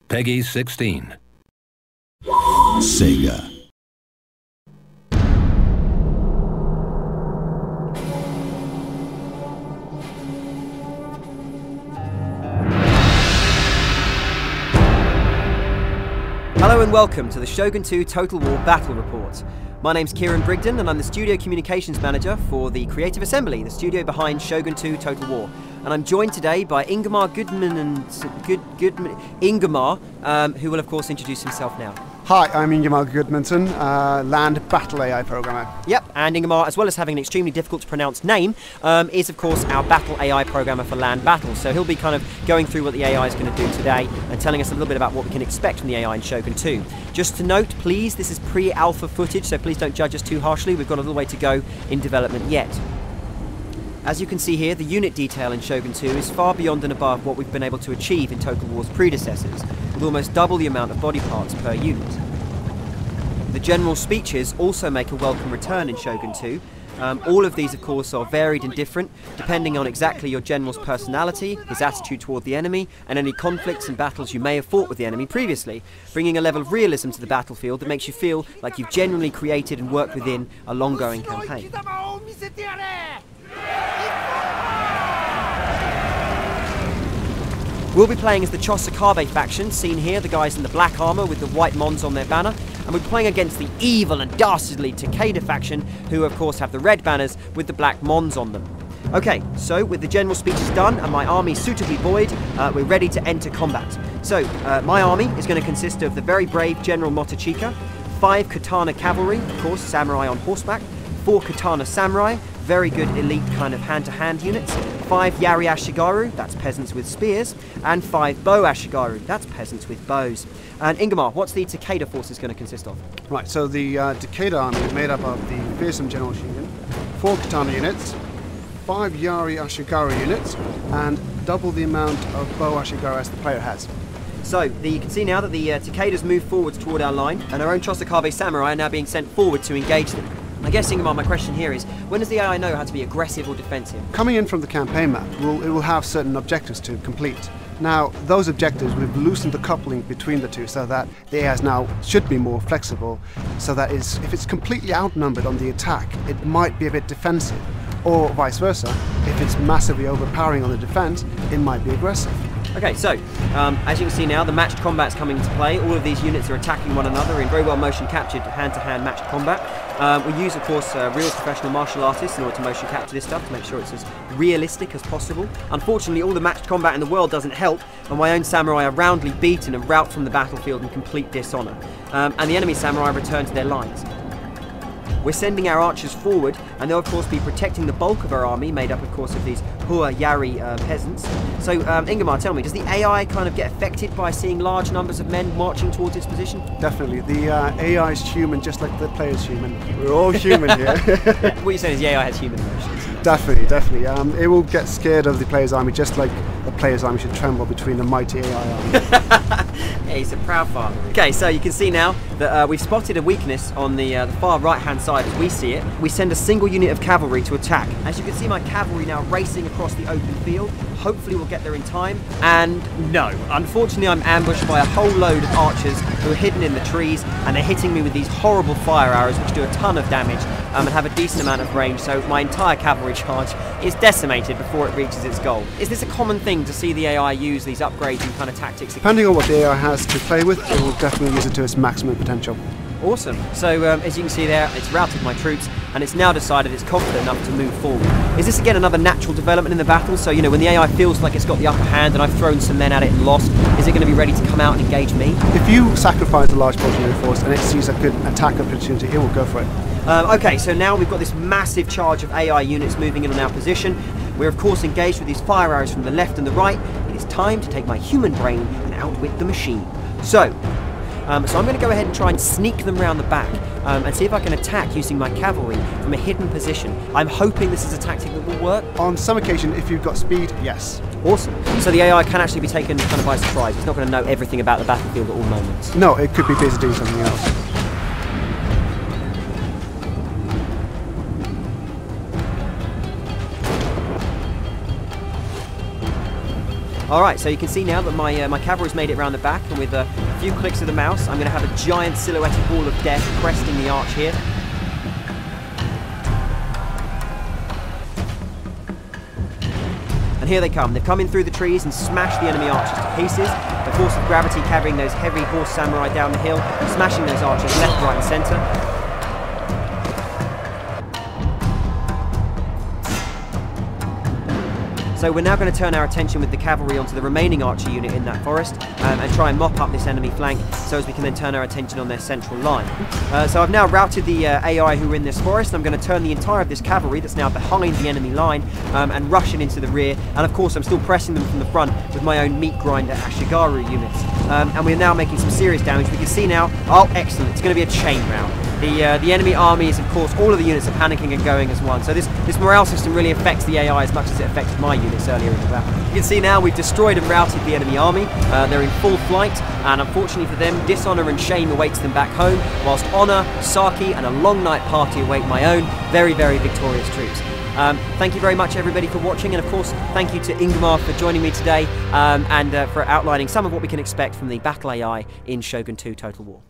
Peggy 16. Sega. Hello and welcome to the Shogun 2 Total War Battle Report. My name's Kieran Brigden and I'm the Studio Communications Manager for the Creative Assembly, the studio behind Shogun 2 Total War. And I'm joined today by Ingemar who will of course introduce himself now. Hi, I'm Ingemar Gudmundsson, Land Battle AI Programmer. Yep, and Ingemar, as well as having an extremely difficult to pronounce name, is of course our Battle AI Programmer for Land Battles. So he'll be kind of going through what the AI is going to do today and telling us a little bit about what we can expect from the AI in Shogun 2. Just to note, please, this is pre-alpha footage, so please don't judge us too harshly. We've got a little way to go in development yet. As you can see here, the unit detail in Shogun 2 is far beyond and above what we've been able to achieve in Total War's predecessors, with almost double the amount of body parts per unit. The general speeches also make a welcome return in Shogun 2. All of these, of course, are varied and different, depending on exactly your general's personality, his attitude toward the enemy, and any conflicts and battles you may have fought with the enemy previously, bringing a level of realism to the battlefield that makes you feel like you've genuinely created and worked within a long-going campaign. We'll be playing as the Chosakabe faction, seen here, the guys in the black armour with the white mons on their banner, and we're playing against the evil and dastardly Takeda faction, who of course have the red banners with the black mons on them. Okay, so with the general speeches done and my army suitably buoyed, we're ready to enter combat. So, my army is going to consist of the very brave General Motochika, 5 Katana cavalry, of course, samurai on horseback, 4 Katana samurai, very good elite kind of hand-to-hand units, 5 Yari Ashigaru, that's peasants with spears, and 5 Bow Ashigaru, that's peasants with bows. And Ingemar, what's the Takeda forces going to consist of? Right, so the Takeda army is made up of the fearsome General Shogun, 4 Katana units, 5 Yari Ashigaru units, and double the amount of Bow Ashigaru as the player has. So, you can see now that the Takedas move forwards toward our line, and our own Chosakabe samurai are now being sent forward to engage them. I guess, Ingemar, my question here is, when does the AI know how to be aggressive or defensive? Coming in from the campaign map, it will have certain objectives to complete. Now, those objectives, we've loosened the coupling between the two so that the AI now should be more flexible, so that if it's completely outnumbered on the attack, it might be a bit defensive, or vice versa. If it's massively overpowering on the defense, it might be aggressive. Okay, so, as you can see now, the matched combat's coming into play. All of these units are attacking one another in very well motion captured hand-to-hand matched combat. We use, of course, real professional martial artists in order to motion capture this stuff to make sure it's as realistic as possible. Unfortunately, all the matched combat in the world doesn't help, and my own samurai are roundly beaten and rout from the battlefield in complete dishonour. And the enemy samurai return to their lines. We're sending our archers forward, and they'll of course be protecting the bulk of our army, made up of course of these Hua Yari peasants. So Ingemar, tell me, does the AI kind of get affected by seeing large numbers of men marching towards its position? Definitely. The AI is human just like the player's human. We're all human here. Yeah, what you're saying is the AI has human emotions. Definitely, definitely. It will get scared of the player's army just like the player's army should tremble between the mighty AI army. Yeah, he's a proud father. Okay, so you can see now that we've spotted a weakness on the far right-hand side as we see it. We send a single unit of cavalry to attack. As you can see, my cavalry now racing across the open field. Hopefully we'll get there in time. And no, unfortunately I'm ambushed by a whole load of archers who are hidden in the trees, and they're hitting me with these horrible fire arrows which do a ton of damage and have a decent amount of range, so my entire cavalry charge is decimated before it reaches its goal. Is this a common thing to see the AI use these upgrades and kind of tactics? Depending on what the AI has to play with, it will definitely use it to its maximum potential. Awesome. So as you can see there, it's routed my troops, and it's now decided it's confident enough to move forward. Is this again another natural development in the battle? So, you know, when the AI feels like it's got the upper hand and I've thrown some men at it and lost, is it going to be ready to come out and engage me? If you sacrifice a large portion of your force and it sees a good attack opportunity, it will go for it. Okay, so now we've got this massive charge of AI units moving in on our position. We're of course engaged with these fire arrows from the left and the right. It is time to take my human brain and outwit the machine. So I'm going to go ahead and try and sneak them round the back and see if I can attack using my cavalry from a hidden position. I'm hoping this is a tactic that will work. On some occasion, if you've got speed, yes. Awesome. So the AI can actually be taken kind of by surprise. It's not going to know everything about the battlefield at all moments. No, it could be busy doing something else. Alright, so you can see now that my cavalry's made it around the back, and with a few clicks of the mouse, I'm going to have a giant silhouetted wall of death cresting the arch here. And here they come. They've come in through the trees and smashed the enemy archers to pieces. The force of gravity carrying those heavy horse samurai down the hill, smashing those archers left, right and centre. So we're now going to turn our attention with the cavalry onto the remaining archer unit in that forest and try and mop up this enemy flank so as we can then turn our attention on their central line. So I've now routed the AI who are in this forest, and I'm going to turn the entire of this cavalry that's now behind the enemy line and rush it into the rear, and of course I'm still pressing them from the front with my own meat grinder Ashigaru units. And we're now making some serious damage. We can see now, oh excellent, it's going to be a chain round. The enemy army is, of course, all of the units are panicking and going as one. So this morale system really affects the AI as much as it affected my units earlier in the battle. You can see now we've destroyed and routed the enemy army. They're in full flight, and unfortunately for them, dishonour and shame awaits them back home, whilst honour, sake, and a long night party await my own very, very victorious troops. Thank you very much everybody for watching, and of course thank you to Ingmar for joining me today and for outlining some of what we can expect from the battle AI in Shogun 2 Total War.